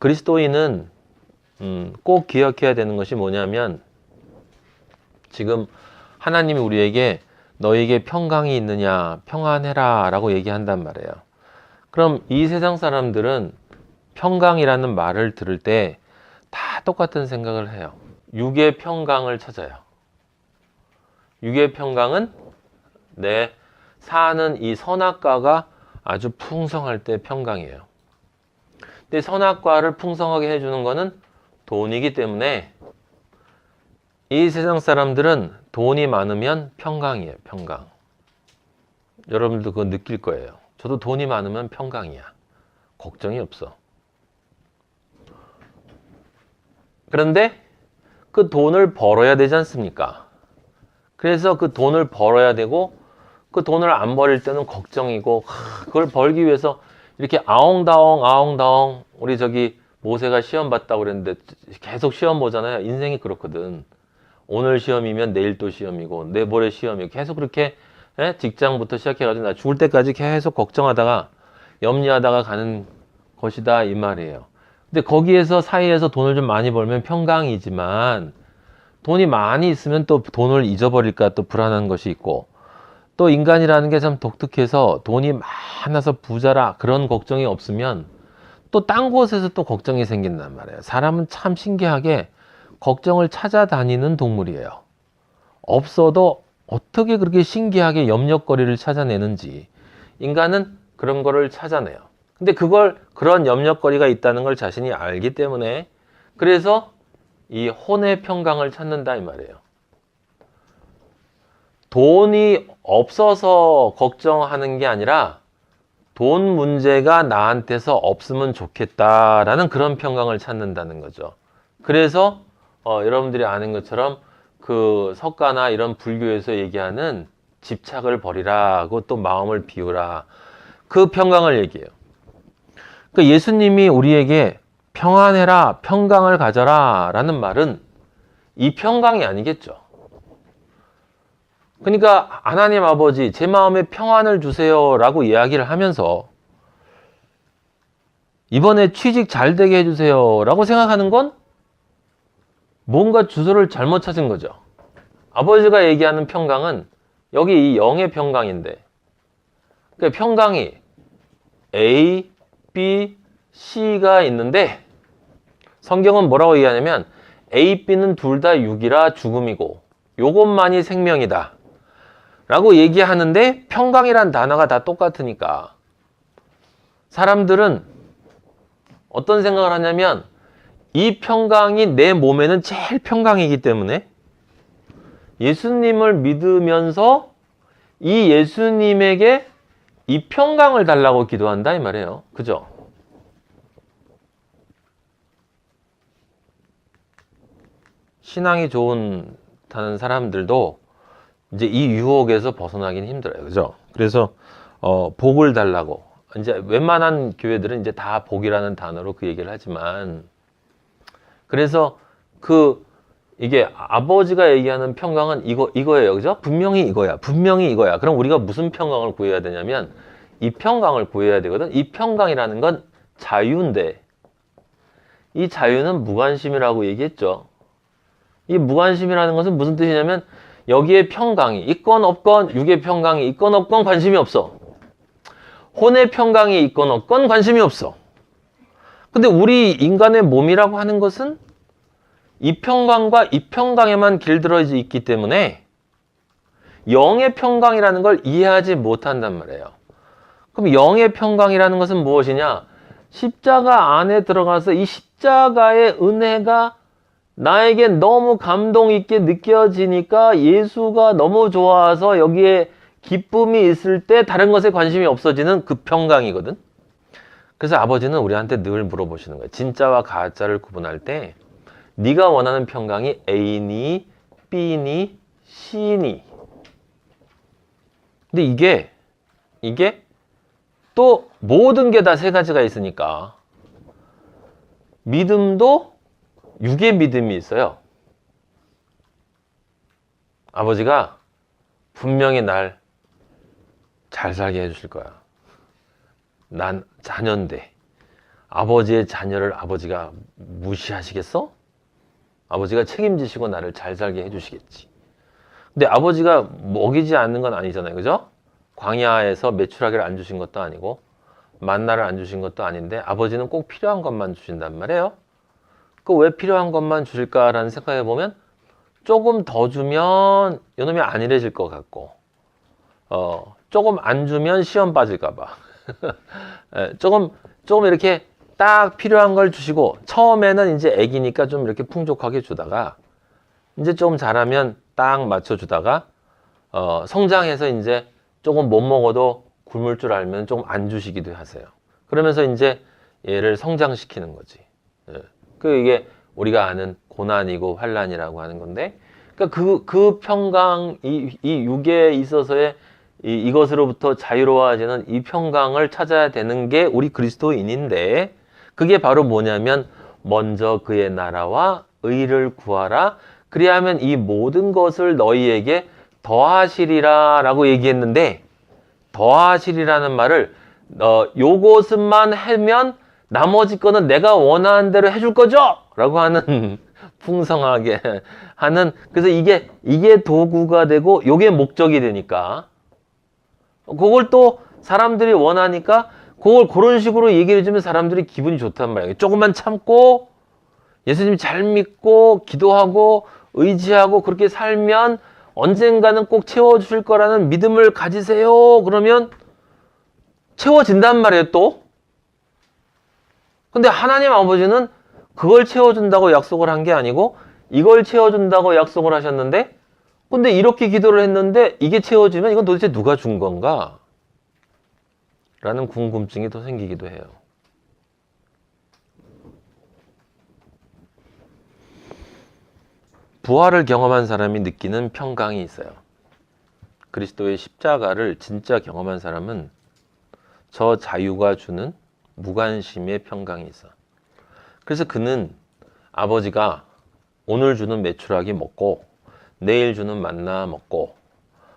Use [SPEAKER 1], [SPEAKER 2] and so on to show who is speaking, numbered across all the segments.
[SPEAKER 1] 그리스도인은 꼭 기억해야 되는 것이 뭐냐면 지금 하나님이 우리에게 너에게 평강이 있느냐 평안해라 라고 얘기한단 말이에요. 그럼 이 세상 사람들은 평강이라는 말을 들을 때 다 똑같은 생각을 해요. 육의 평강을 찾아요. 육의 평강은 내 사는 이 선악과가 아주 풍성할 때 평강이에요. 근데 선악과를 풍성하게 해주는 거는 돈이기 때문에 이 세상 사람들은 돈이 많으면 평강이에요. 평강. 여러분들도 그거 느낄 거예요. 저도 돈이 많으면 평강이야. 걱정이 없어. 그런데 그 돈을 벌어야 되지 않습니까? 그래서 그 돈을 벌어야 되고 그 돈을 안 벌릴 때는 걱정이고 그걸 벌기 위해서 이렇게 아웅다웅 우리 저기 모세가 시험 봤다고 그랬는데 계속 시험 보잖아요. 인생이 그렇거든. 오늘 시험이면 내일 또 시험이고 내모레 시험이고 계속 그렇게 직장부터 시작해가지고 나 죽을 때까지 계속 걱정하다가 염려하다가 가는 것이다 이 말이에요. 근데 거기에서 사이에서 돈을 좀 많이 벌면 평강이지만 돈이 많이 있으면 또 돈을 잊어버릴까 또 불안한 것이 있고 또 인간이라는 게 참 독특해서 돈이 많아서 부자라 그런 걱정이 없으면 또 딴 곳에서 또 걱정이 생긴단 말이에요. 사람은 참 신기하게 걱정을 찾아다니는 동물이에요. 없어도 어떻게 그렇게 신기하게 염려거리를 찾아내는지 인간은 그런 거를 찾아내요. 근데 그런 염려거리가 있다는 걸 자신이 알기 때문에 그래서 이 혼의 평강을 찾는다 이 말이에요. 돈이 없어서 걱정하는 게 아니라 돈 문제가 나한테서 없으면 좋겠다라는 그런 평강을 찾는다는 거죠. 그래서 여러분들이 아는 것처럼 그 석가나 이런 불교에서 얘기하는 집착을 버리라고 또 마음을 비우라 그 평강을 얘기해요. 그 예수님이 우리에게 평안해라, 평강을 가져라 라는 말은 이 평강이 아니겠죠. 그러니까 하나님 아버지 제 마음에 평안을 주세요 라고 이야기를 하면서 이번에 취직 잘 되게 해주세요 라고 생각하는 건 뭔가 주소를 잘못 찾은 거죠. 아버지가 얘기하는 평강은 여기 이 영의 평강인데 그러니까 평강이 A, B, C가 있는데 성경은 뭐라고 얘기하냐면 A, B는 둘 다 육이라 죽음이고 요것만이 생명이다 라고 얘기하는데 평강이란 단어가 다 똑같으니까 사람들은 어떤 생각을 하냐면 이 평강이 내 몸에는 제일 평강이기 때문에 예수님을 믿으면서 이 예수님에게 이 평강을 달라고 기도한다 이 말이에요. 그죠? 신앙이 좋다는 사람들도 이제 이 유혹에서 벗어나긴 힘들어요. 그죠? 그래서 복을 달라고 이제 웬만한 교회들은 이제 다 복이라는 단어로 그 얘기를 하지만 그래서 이게 아버지가 얘기하는 평강은 이거예요. 그죠? 분명히 이거야. 분명히 이거야. 그럼 우리가 무슨 평강을 구해야 되냐면 이 평강을 구해야 되거든. 이 평강이라는 건 자유인데 이 자유는 무관심이라고 얘기했죠. 이 무관심이라는 것은 무슨 뜻이냐면 여기에 평강이 있건 없건 육의 평강이 있건 없건 관심이 없어. 혼의 평강이 있건 없건 관심이 없어. 근데 우리 인간의 몸이라고 하는 것은 이 평강과 이 평강에만 길들어져 있기 때문에 영의 평강이라는 걸 이해하지 못한단 말이에요. 그럼 영의 평강이라는 것은 무엇이냐? 십자가 안에 들어가서 이 십자가의 은혜가 나에게 너무 감동 있게 느껴지니까 예수가 너무 좋아서 여기에 기쁨이 있을 때 다른 것에 관심이 없어지는 그 평강이거든. 그래서 아버지는 우리한테 늘 물어보시는 거예요. 진짜와 가짜를 구분할 때 네가 원하는 평강이 A니 B니 C니. 근데 이게 또 모든 게 다 세 가지가 있으니까 믿음도 육의 믿음이 있어요. 아버지가 분명히 날 잘 살게 해주실 거야. 난 자녀인데 아버지의 자녀를 아버지가 무시하시겠어? 아버지가 책임지시고 나를 잘 살게 해주시겠지. 근데 아버지가 먹이지 않는 건 아니잖아요. 그죠? 광야에서 메추라기를 안 주신 것도 아니고 만나를 안 주신 것도 아닌데 아버지는 꼭 필요한 것만 주신단 말이에요. 그 왜 필요한 것만 주실까라는 생각해 보면 조금 더 주면 이놈이 안일해질 것 같고 조금 안 주면 시험 빠질까 봐 조금 이렇게 딱 필요한 걸 주시고 처음에는 이제 애기니까 좀 이렇게 풍족하게 주다가 이제 좀 자라면 딱 맞춰주다가 성장해서 이제 조금 못 먹어도 굶을 줄 알면 조금 안 주시기도 하세요. 그러면서 이제 얘를 성장시키는 거지. 이게 우리가 아는 고난이고 환난이라고 하는 건데, 그러니까 그 평강, 이 육에 있어서의 이것으로부터 자유로워지는 이 평강을 찾아야 되는 게 우리 그리스도인인데, 그게 바로 뭐냐면 먼저 그의 나라와 의를 구하라. 그리하면 이 모든 것을 너희에게 더하시리라 라고 얘기했는데, 더하시리라는 말을 요것만 하면 나머지 거는 내가 원하는 대로 해줄 거죠? 라고 하는 풍성하게 하는, 그래서 이게 도구가 되고 요게 목적이 되니까 그걸 또 사람들이 원하니까 그걸 그런 식으로 얘기를 해주면 사람들이 기분이 좋단 말이에요. 조금만 참고 예수님 잘 믿고 기도하고 의지하고 그렇게 살면 언젠가는 꼭 채워주실 거라는 믿음을 가지세요. 그러면 채워진단 말이에요, 또. 근데 하나님 아버지는 그걸 채워준다고 약속을 한 게 아니고 이걸 채워준다고 약속을 하셨는데, 근데 이렇게 기도를 했는데 이게 채워지면 이건 도대체 누가 준 건가? 라는 궁금증이 더 생기기도 해요. 부활을 경험한 사람이 느끼는 평강이 있어요. 그리스도의 십자가를 진짜 경험한 사람은 저 자유가 주는 무관심의 평강이 있어. 그래서 그는 아버지가 오늘 주는 메추라기 먹고 내일 주는 만나 먹고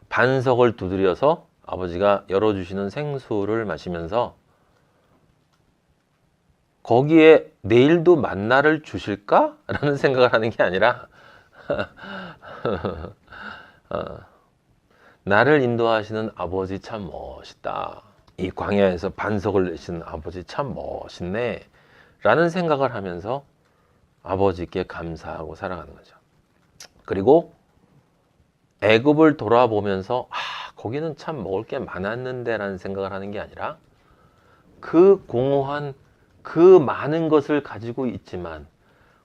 [SPEAKER 1] 반석을 두드려서 아버지가 열어주시는 생수를 마시면서 거기에 내일도 만나를 주실까? 라는 생각을 하는 게 아니라 나를 인도하시는 아버지 참 멋있다. 이 광야에서 반석을 내시는 아버지 참 멋있네. 라는 생각을 하면서 아버지께 감사하고 살아가는 거죠. 그리고 애굽을 돌아보면서 거기는 참 먹을 게 많았는데 라는 생각을 하는 게 아니라 그 공허한 그 많은 것을 가지고 있지만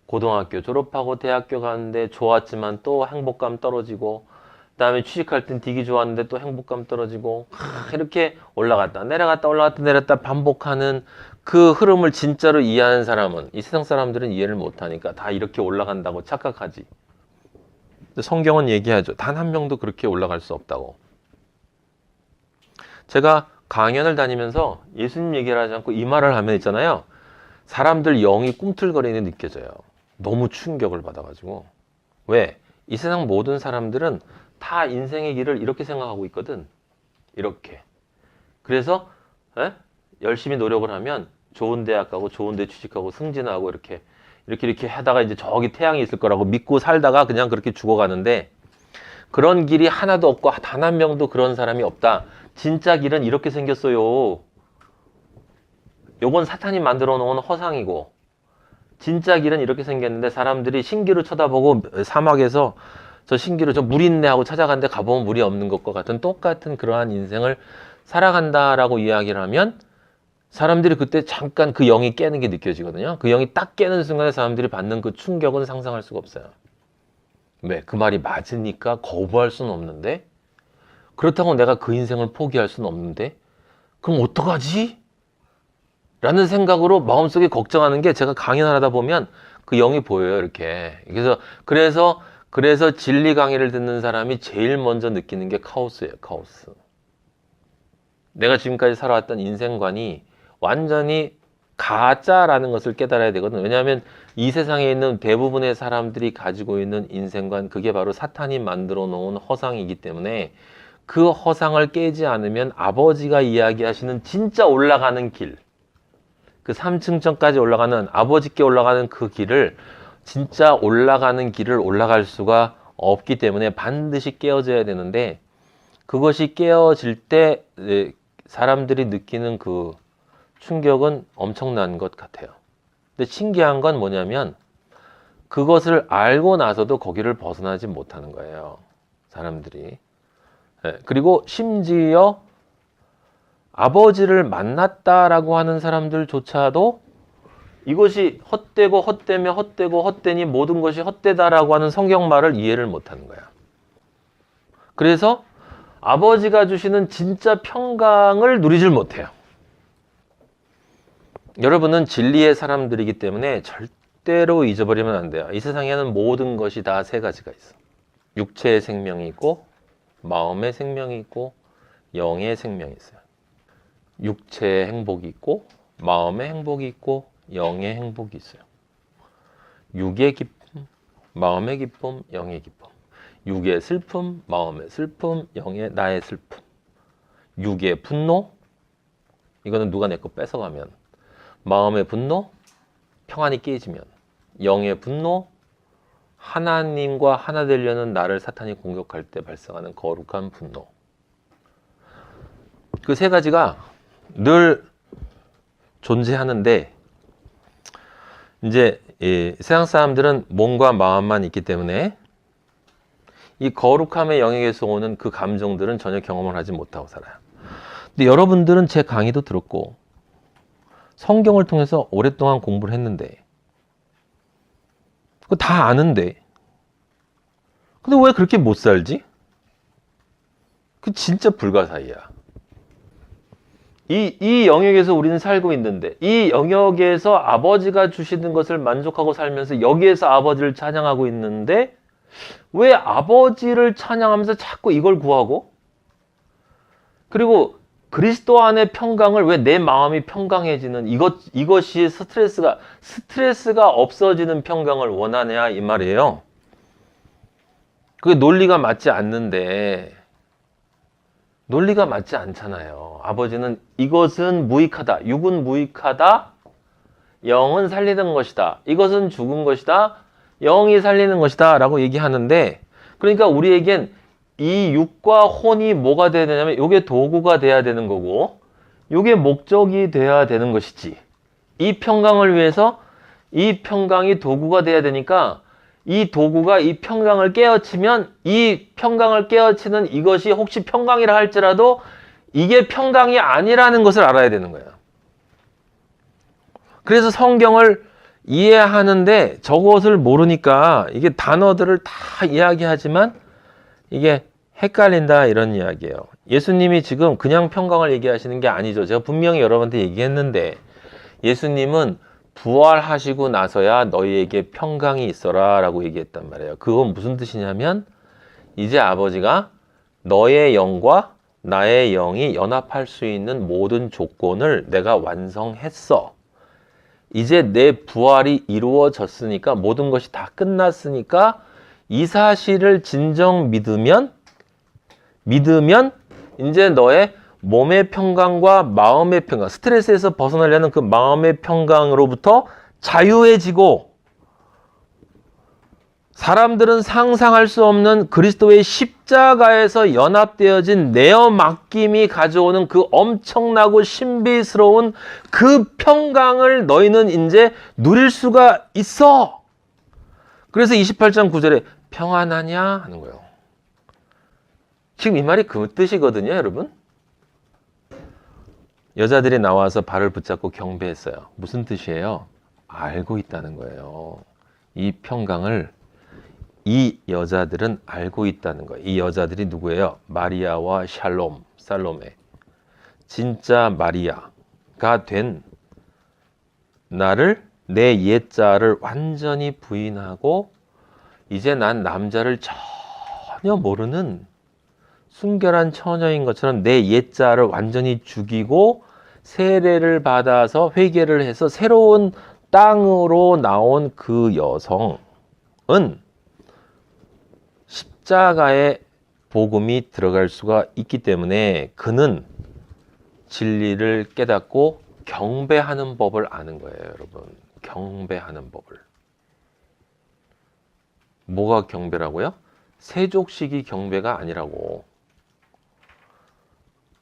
[SPEAKER 1] 고등학교 졸업하고 대학교 가는데 좋았지만 또 행복감 떨어지고 그다음에 취직할 땐 되게 좋았는데 또 행복감 떨어지고 이렇게 올라갔다 내려갔다 올라갔다 내렸다 반복하는 그 흐름을 진짜로 이해하는 사람은, 이 세상 사람들은 이해를 못하니까 다 이렇게 올라간다고 착각하지. 근데 성경은 얘기하죠. 단 한 명도 그렇게 올라갈 수 없다고. 제가 강연을 다니면서 예수님 얘기를 하지 않고 이 말을 하면 있잖아요. 사람들 영이 꿈틀거리는 게 느껴져요. 너무 충격을 받아가지고. 왜? 이 세상 모든 사람들은 다 인생의 길을 이렇게 생각하고 있거든. 이렇게. 그래서 열심히 노력을 하면 좋은 대학 가고 좋은 데 취직하고 승진하고 이렇게 하다가 이제 저기 태양이 있을 거라고 믿고 살다가 그냥 그렇게 죽어가는데, 그런 길이 하나도 없고 단 한 명도 그런 사람이 없다. 진짜 길은 이렇게 생겼어요. 요건 사탄이 만들어 놓은 허상이고, 진짜 길은 이렇게 생겼는데 사람들이 신기루 쳐다보고 사막에서 저 신기루 저 물 있네 하고 찾아갔는데 가보면 물이 없는 것과 같은 똑같은 그러한 인생을 살아간다라고 이야기를 하면 사람들이 그때 잠깐 그 영이 깨는 게 느껴지거든요. 그 영이 딱 깨는 순간에 사람들이 받는 그 충격은 상상할 수가 없어요. 왜? 그 말이 맞으니까 거부할 수는 없는데, 그렇다고 내가 그 인생을 포기할 수는 없는데, 그럼 어떡하지? 라는 생각으로 마음속에 걱정하는 게, 제가 강연을 하다 보면 그 영이 보여요, 이렇게. 그래서 진리 강의를 듣는 사람이 제일 먼저 느끼는 게 카오스예요, 카오스. 내가 지금까지 살아왔던 인생관이 완전히 가짜라는 것을 깨달아야 되거든. 왜냐하면 이 세상에 있는 대부분의 사람들이 가지고 있는 인생관, 그게 바로 사탄이 만들어 놓은 허상이기 때문에 그 허상을 깨지 않으면 아버지가 이야기하시는 진짜 올라가는 길, 그 3층전까지 올라가는 아버지께 올라가는 그 길을 진짜 올라가는 길을 올라갈 수가 없기 때문에 반드시 깨어져야 되는데 그것이 깨어질 때 사람들이 느끼는 그 충격은 엄청난 것 같아요. 근데 신기한 건 뭐냐면 그것을 알고 나서도 거기를 벗어나지 못하는 거예요. 사람들이. 그리고 심지어 아버지를 만났다라고 하는 사람들조차도 이것이 헛되고 헛되며 헛되고 헛되니 모든 것이 헛되다라고 하는 성경말을 이해를 못하는 거야. 그래서 아버지가 주시는 진짜 평강을 누리질 못해요. 여러분은 진리의 사람들이기 때문에 절대로 잊어버리면 안 돼요. 이 세상에는 모든 것이 다 세 가지가 있어. 육체의 생명이 있고 마음의 생명이 있고 영의 생명이 있어요. 육체의 행복이 있고 마음의 행복이 있고 영의 행복이 있어요. 육의 기쁨, 마음의 기쁨, 영의 기쁨. 육의 슬픔, 마음의 슬픔, 영의 나의 슬픔. 육의 분노, 이거는 누가 내 거 뺏어가면. 마음의 분노, 평안이 깨지면. 영의 분노, 하나님과 하나 되려는 나를 사탄이 공격할 때 발생하는 거룩한 분노. 그 세 가지가 늘 존재하는데 이제 세상 사람들은 몸과 마음만 있기 때문에 이 거룩함의 영역에서 오는 그 감정들은 전혀 경험을 하지 못하고 살아요. 근데 여러분들은 제 강의도 들었고 성경을 통해서 오랫동안 공부를 했는데 그거 다 아는데 근데 왜 그렇게 못 살지? 그 진짜 불가사의야. 이 영역에서 우리는 살고 있는데 이 영역에서 아버지가 주시는 것을 만족하고 살면서 여기에서 아버지를 찬양하고 있는데 왜 아버지를 찬양하면서 자꾸 이걸 구하고 그리고 그리스도 안의 평강을 왜 내 마음이 평강해지는 이것이 스트레스가 없어지는 평강을 원하냐 이 말이에요. 그게 논리가 맞지 않는데 논리가 맞지 않잖아요. 아버지는 이것은 무익하다. 육은 무익하다. 영은 살리는 것이다. 이것은 죽은 것이다. 영이 살리는 것이다. 라고 얘기하는데 그러니까 우리에겐 이 육과 혼이 뭐가 돼야 되냐면 이게 도구가 돼야 되는 거고 이게 목적이 돼야 되는 것이지. 이 평강을 위해서 이 평강이 도구가 돼야 되니까 이 도구가 이 평강을 깨우치면 이 평강을 깨우치는 이것이 혹시 평강이라 할지라도 이게 평강이 아니라는 것을 알아야 되는 거예요. 그래서 성경을 이해하는데 저것을 모르니까 이게 단어들을 다 이야기하지만 이게 헷갈린다 이런 이야기예요. 예수님이 지금 그냥 평강을 얘기하시는 게 아니죠. 제가 분명히 여러분한테 얘기했는데 예수님은 부활하시고 나서야 너희에게 평강이 있어라 라고 얘기했단 말이에요. 그건 무슨 뜻이냐면 이제 아버지가 너의 영과 나의 영이 연합할 수 있는 모든 조건을 내가 완성했어. 이제 내 부활이 이루어졌으니까 모든 것이 다 끝났으니까 이 사실을 진정 믿으면 이제 너의 몸의 평강과 마음의 평강, 스트레스에서 벗어나려는 그 마음의 평강으로부터 자유해지고 사람들은 상상할 수 없는 그리스도의 십자가에서 연합되어진 내어 맡김이 가져오는 그 엄청나고 신비스러운 그 평강을 너희는 이제 누릴 수가 있어. 그래서 28장 9절에 평안하냐 하는 거예요. 지금 이 말이 그 뜻이거든요, 여러분. 여자들이 나와서 발을 붙잡고 경배했어요. 무슨 뜻이에요? 알고 있다는 거예요. 이 평강을 이 여자들은 알고 있다는 거예요. 이 여자들이 누구예요? 마리아와 살로메. 진짜 마리아가 된 나를 내 옛자를 완전히 부인하고 이제 난 남자를 전혀 모르는 순결한 처녀인 것처럼 내 옛자를 완전히 죽이고 세례를 받아서 회개를 해서 새로운 땅으로 나온 그 여성은 십자가의 복음이 들어갈 수가 있기 때문에 그는 진리를 깨닫고 경배하는 법을 아는 거예요, 여러분. 경배하는 법을. 뭐가 경배라고요? 세족식이 경배가 아니라고.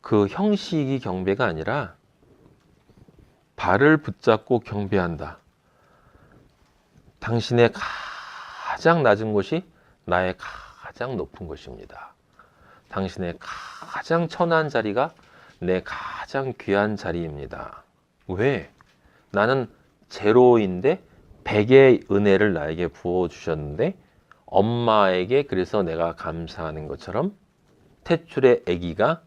[SPEAKER 1] 그 형식이 경배가 아니라 발을 붙잡고 경배한다. 당신의 가장 낮은 곳이 나의 가장 높은 곳입니다. 당신의 가장 천한 자리가 내 가장 귀한 자리입니다. 왜? 나는 제로인데 100의 은혜를 나에게 부어주셨는데 엄마에게 그래서 내가 감사하는 것처럼 탯줄의 아기가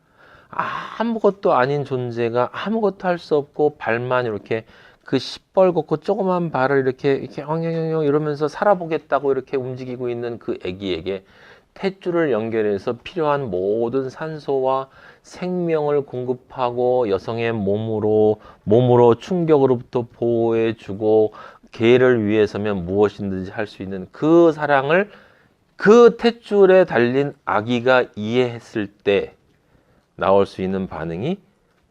[SPEAKER 1] 아무것도 아닌 존재가 아무것도 할 수 없고 발만 이렇게 그 시뻘겋고 조그만 발을 이렇게 엉엉엉 이러면서 살아보겠다고 이렇게 움직이고 있는 그 아기에게 탯줄을 연결해서 필요한 모든 산소와 생명을 공급하고 여성의 몸으로 충격으로부터 보호해주고 개를 위해서면 무엇이든지 할 수 있는 그 사랑을 그 탯줄에 달린 아기가 이해했을 때 나올 수 있는 반응이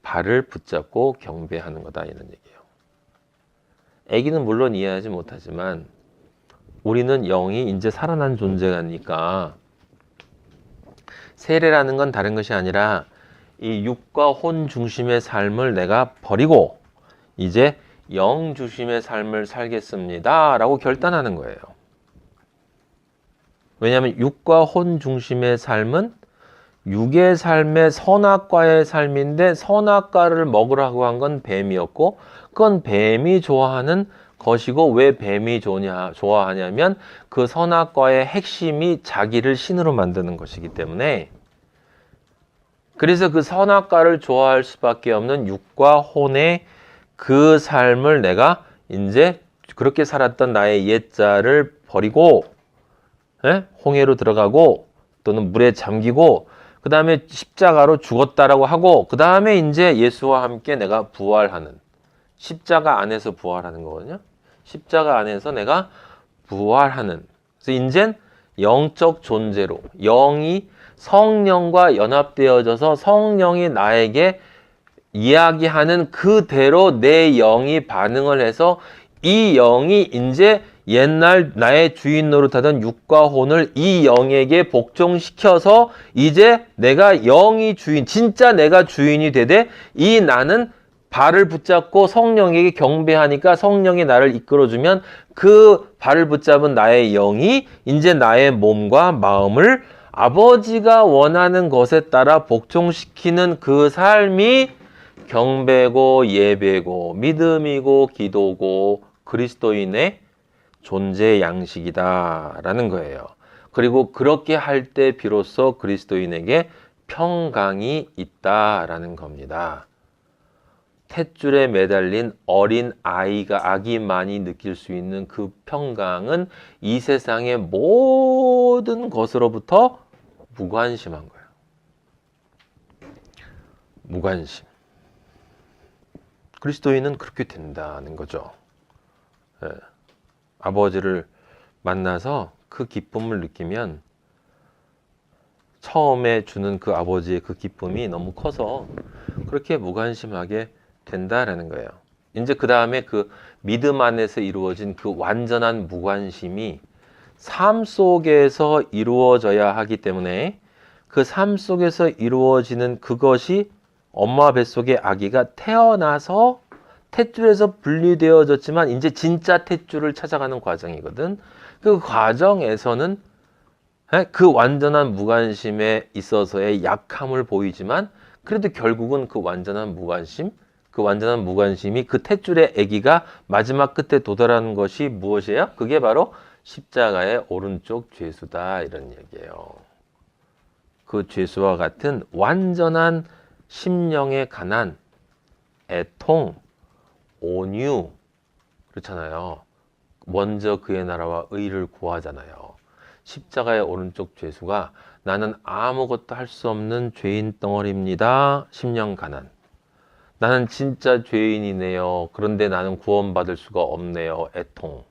[SPEAKER 1] 발을 붙잡고 경배하는 거다 이런 얘기예요. 아기는 물론 이해하지 못하지만 우리는 영이 이제 살아난 존재가니까 세례라는 건 다른 것이 아니라 이 육과 혼 중심의 삶을 내가 버리고 이제 영 중심의 삶을 살겠습니다 라고 결단하는 거예요. 왜냐하면 육과 혼 중심의 삶은 육의 삶의 선악과의 삶인데 선악과를 먹으라고 한 건 뱀이었고 그건 뱀이 좋아하는 것이고 왜 뱀이 좋아하냐면 그 선악과의 핵심이 자기를 신으로 만드는 것이기 때문에 그래서 그 선악과를 좋아할 수밖에 없는 육과 혼의 그 삶을 내가 이제 그렇게 살았던 나의 옛자를 버리고 홍해로 들어가고 또는 물에 잠기고 그 다음에 십자가로 죽었다라고 하고 그 다음에 이제 예수와 함께 내가 부활하는 십자가 안에서 부활하는 거거든요. 십자가 안에서 내가 부활하는 그래서 이젠 영적 존재로 영이 성령과 연합되어져서 성령이 나에게 이야기하는 그대로 내 영이 반응을 해서 이 영이 이제 옛날 나의 주인 노릇하던 육과 혼을 이 영에게 복종시켜서 이제 내가 영이 주인, 진짜 내가 주인이 되되 이 나는 발을 붙잡고 성령에게 경배하니까 성령이 나를 이끌어주면 그 발을 붙잡은 나의 영이 이제 나의 몸과 마음을 아버지가 원하는 것에 따라 복종시키는 그 삶이 경배고 예배고 믿음이고 기도고 그리스도인의 존재 양식이다라는 거예요. 그리고 그렇게 할 때 비로소 그리스도인에게 평강이 있다라는 겁니다. 탯줄에 매달린 어린 아기만이 느낄 수 있는 그 평강은 이 세상의 모든 것으로부터 무관심한 거예요. 무관심. 그리스도인은 그렇게 된다는 거죠. 예. 아버지를 만나서 그 기쁨을 느끼면 처음에 주는 그 아버지의 그 기쁨이 너무 커서 그렇게 무관심하게 된다라는 거예요. 이제 그 다음에 그 믿음 안에서 이루어진 그 완전한 무관심이 삶 속에서 이루어져야 하기 때문에 그 삶 속에서 이루어지는 그것이 엄마 뱃속의 아기가 태어나서 탯줄에서 분리되어졌지만 이제 진짜 탯줄을 찾아가는 과정이거든. 그 과정에서는 그 완전한 무관심에 있어서의 약함을 보이지만 그래도 결국은 그 완전한 무관심이 그 탯줄의 아기가 마지막 끝에 도달하는 것이 무엇이에요? 그게 바로 십자가의 오른쪽 죄수다 이런 얘기예요. 그 죄수와 같은 완전한 심령의 가난, 애통, 온유 그렇잖아요. 먼저 그의 나라와 의를 구하잖아요. 십자가의 오른쪽 죄수가 나는 아무것도 할 수 없는 죄인 덩어리입니다. 심령 가난. 나는 진짜 죄인이네요. 그런데 나는 구원받을 수가 없네요. 애통.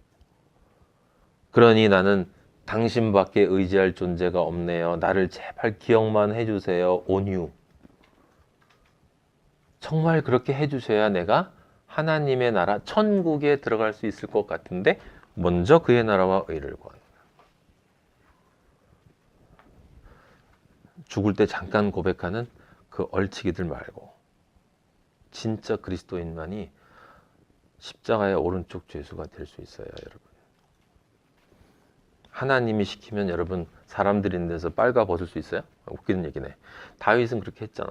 [SPEAKER 1] 그러니 나는 당신밖에 의지할 존재가 없네요. 나를 제발 기억만 해주세요. 온유. 정말 그렇게 해주셔야 내가 하나님의 나라 천국에 들어갈 수 있을 것 같은데 먼저 그의 나라와 의를 구하는 거야. 죽을 때 잠깐 고백하는 그 얼치기들 말고 진짜 그리스도인만이 십자가의 오른쪽 죄수가 될 수 있어요, 여러분. 하나님이 시키면 여러분 사람들이 있는 데서 빨가 벗을 수 있어요? 웃기는 얘기네. 다윗은 그렇게 했잖아.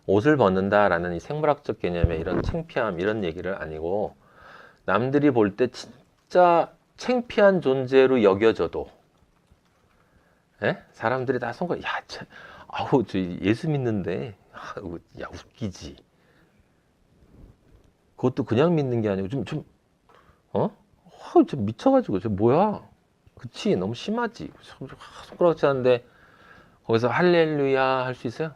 [SPEAKER 1] 옷을 벗는다라는 이 생물학적 개념의 이런 창피함 이런 얘기를 아니고 남들이 볼 때 진짜 창피한 존재로 여겨져도 사람들이 다 손가락 아우 저 예수 믿는데 야 웃기지. 그것도 그냥 믿는 게 아니고 좀 미쳐가지고 저 뭐야? 그치 너무 심하지. 손가락질 하는데 거기서 할렐루야 할 수 있어요?